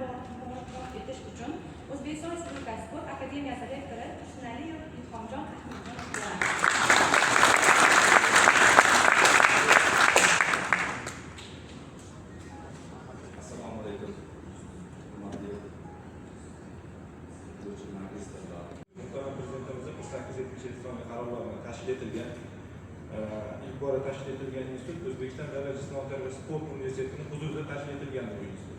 barpo etish uchun O'zbekiston Respublikasi Sport akademiyasi rektori Husnaliyev Ilhomjon Ahmadjon. Assalomu alaykum. Muhtaram Prezidentimiz 48-yil qarorlarida tashkil etilgan ilk bora tashkil etilgan institut O'zbekiston davlat jismoniy tarbiya sport universitetining huzurida tashkil etilgan bu institut.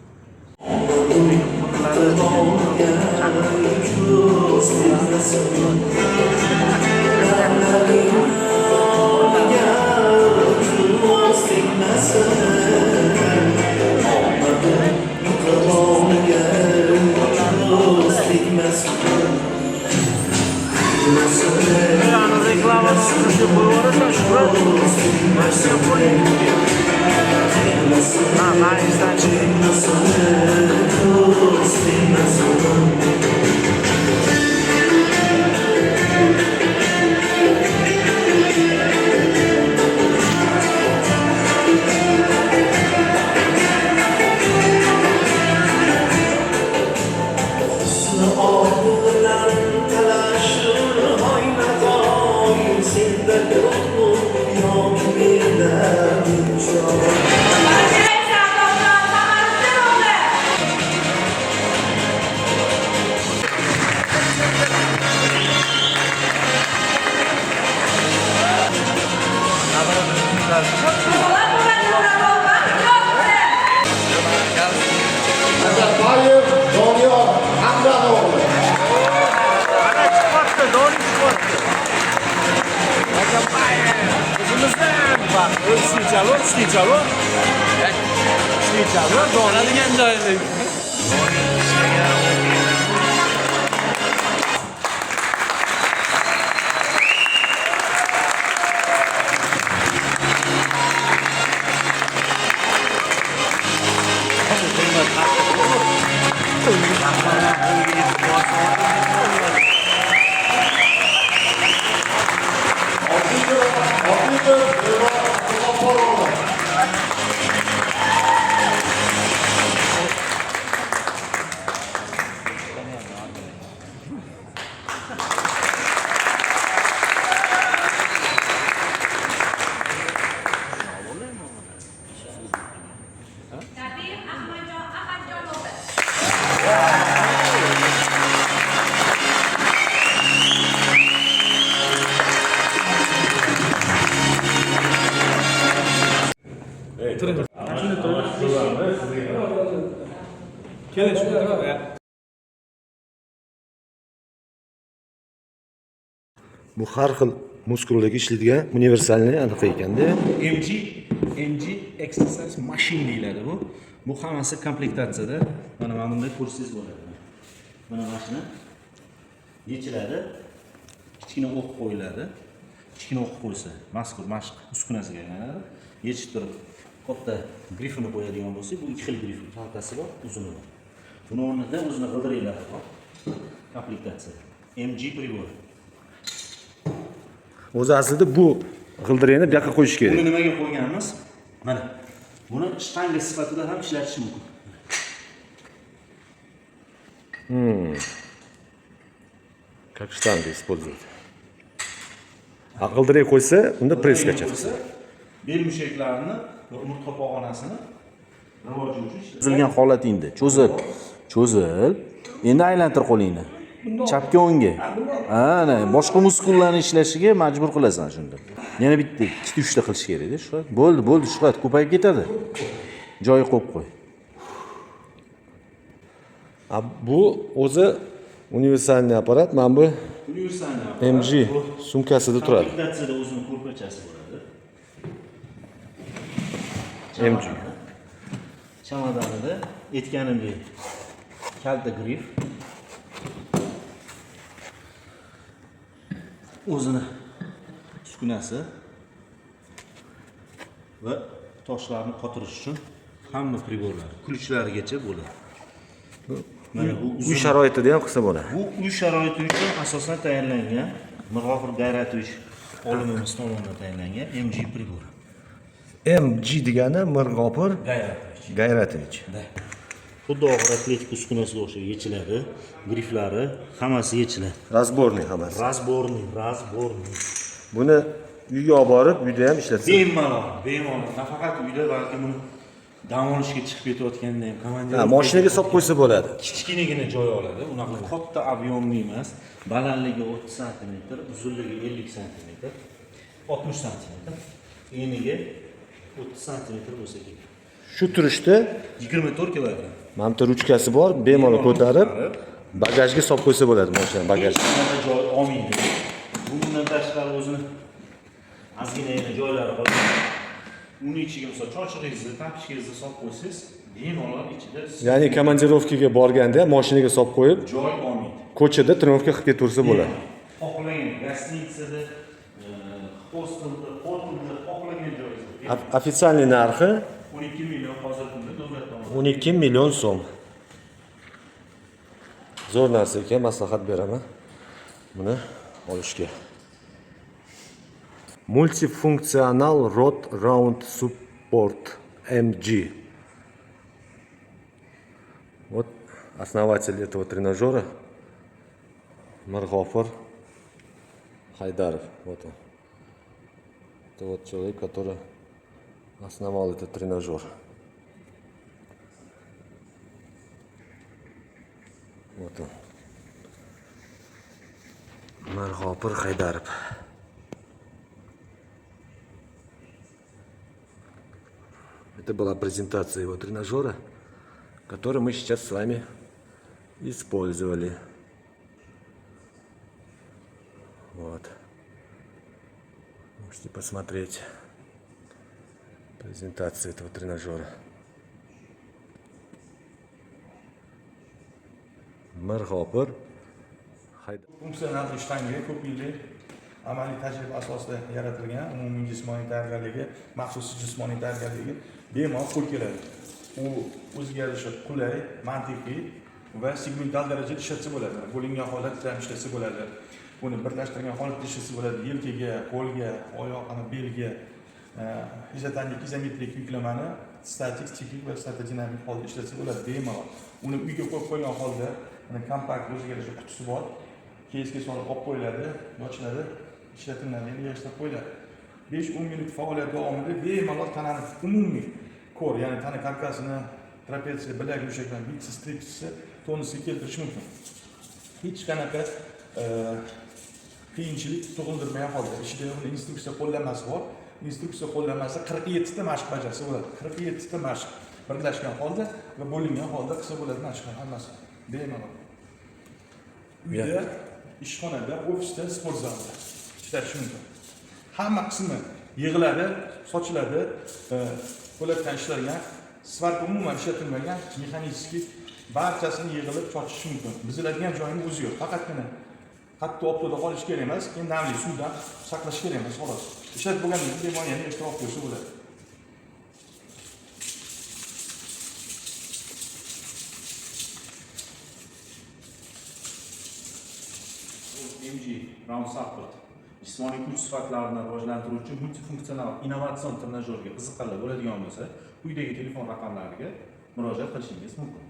Bu har xil muskullarga ishlaydigan universalniy aniq ekanda. MG exercise machine deyiladi bu. Bu hammasi komplektatsiyada. Mana bunday kursingiz bo'ladi. Mana mashina yechiladi. Kichkina o'q qo'yiladi. Kichkina o'q qo'ysa, mazkur mashq uskunasiga aylanadi. Yechib turib, katta grifini qo'yadigan bo'lsak, bu ikki xil grif, kaltasi bor, uzuni bor. Buni o'rnida o'zini g'ildiraklari bor. Komplektatsiya. MG pribor. O'zi aslida bu g'ildirayni bu yoqqa qo'yish kerak. Buni nimaga qo'yganmiz? Mana buni shtanga sifatida ham ishlatish mumkin. Как штанга использовать. A g'ildiray qo'ysa, unda pressgacha. Bel mushaklarini va umurtqa pog'onasini rivoji uchun chizilgan holatingda cho'zil. Endi aylantir qo'lingni. Chapga o'ngga. Ana, boshqa muskullarni ishlashiga majbur qilasan shunda. Yana bitta, ikkita, uchta qilish kerak-da, shu. Bo'ldi, shuhrat ko'payib ketadi. Joyi qo'yib qo'y. Bu o'zi universalniy apparat. Mana bu MG sumkasida turadi. Komplektatsiyada o'zining ko'rpachasi bo'ladi. MG. Chamadonida aytganimdek kalta grif. O'zini uskunasi va toshlarni qotirish uchun hamma priborlar kulichlarigacha bo'ladi. Mana bu uy sharoitida ham qilsa bo'ladi. Bu uy sharoiti uchun asosan tayyorlangan Mirg'ofur Gayratovich olimimiz tomonidan tayyorlangan MG pribor. MG degani Mirg'ofur Gayratovich. xuddi og'ir atletik uskunasiga o'xshab yechiladi. Griflari hammasi yechiladi. Razborniy hammasi. Razborniy. Buni uyga olib borib, uyda ham ishlatsa. Bemalol. Nafaqat uyda, balki buni dam olishga chiqib ketayotganda ham komandir. Ha, mashinaga solib qo'ysa bo'ladi. Kichkinagina joy oladi. Unaqa katta avyomli emas. Balandligi 30 sm, uzunligi 50 sm, 60 sm. Eniga 30 sm bo'lsa kerak. Shu turishda 24 kilogramm. mana bu ruchkasi bor, bemalol ko'tarib, bagajga solib qo'ysa bo'ladi mashina bagajga. Mana joy olmaydi. Bundan tashqari o'zini ozgina joylari bor. Uni ichiga misol chochig'ingizni, tapichkangizni solib qo'ysangiz, bemalol ichida Ya'ni komandirovkaga borganda mashinaga solib qo'yib, joy olmaydi. ko'chada trenirovka qilib ketaversa bo'ladi. Xohlagan gostinitsada, hostelda, hotelda xohlagan joyingizda. Ofitsialniy narxi 12 million hozir kunda davlat tomonidan. 12 million so'm. Zo'r narsa ekan, maslahat beraman buni olishga. Multifunksional Rod Round Support MG. Вот основатель этого тренажера Маргофор Хайдаров. Вот он. Это вот человек, который основал этот тренажер. Вот он. Маргофор Хайдаров. Это была презентация его тренажера, который мы сейчас с вами использовали. Вот. Можете посмотреть презентацию этого тренажера. Marg'opir Haydar. Funksional ishtanga ko'p yillik amaliy tajriba asosida yaratilgan umumiy jismoniy tayyorgarligi, maxsus jismoniy tayyorgarligi bemalol qo'l keladi. U o'ziga yarasha qulay, mantiqiy va segmental darajada ishlatsa bo'ladi. Bo'lingan holatda ham ishlatsa bo'ladi. Buni birlashtirgan holatda ishlatsa bo'ladi. Yelkaga, qo'lga, oyoqni, belga izotonik, izometrik yuklamani statik, siklik va statodinamik holda ishlatsa bo'ladi bemalol. Uni uyga qo'yib qo'ygan holda kompakt o'ziga yarasha qutisi bor. Keysga solib olib qo'yiladi, ochiladi, ishlatiladi, endi yig'ishtirib qo'yiladi. 5-10 minut faoliyat davomida bemalol tanani umumiy kor, ya'ni tana karkasini, trapetsiya, bilak mushaklar, bitsiz, tripsni tonusga keltirish mumkin. Hech qanaqa qiyinchilik tug'ildirmagan holda. Ichida uni instruksiya qo'llanmasi bor. Instruksiya qo'llanmasi 47 ta mashq bajarsa bo'ladi. 47 ta mashq birlashgan holda va bo'lingan holda qilsa bo'ladi mashqlar hammasi. Bemalol. Uyda, ishxonada, ofisda, sport zalda ishlatish mumkin. Hamma qismi yig'iladi, sochiladi, po'latdan ishlangan, svarka umuman ishlatilmagan, mexanический barchasini yig'ilib chochish mumkin. Biziladigan joyning o'zi yo'q. Faqatgina qattiq optoda qolish kerak emas, keyin namli suvdan saqlash kerak emas, xolos. Ishlatib bo'lgandan keyin bemalol yana ishtirok qilsa bo'ladi. MG Round Support jismoniy kuch sifatlarini rivojlantiruvchi multifunksional innovatsion trenajyorga qiziqqanlar bo'ladigan bo'lsa, quyidagi telefon raqamlariga murojaat qilishingiz mumkin.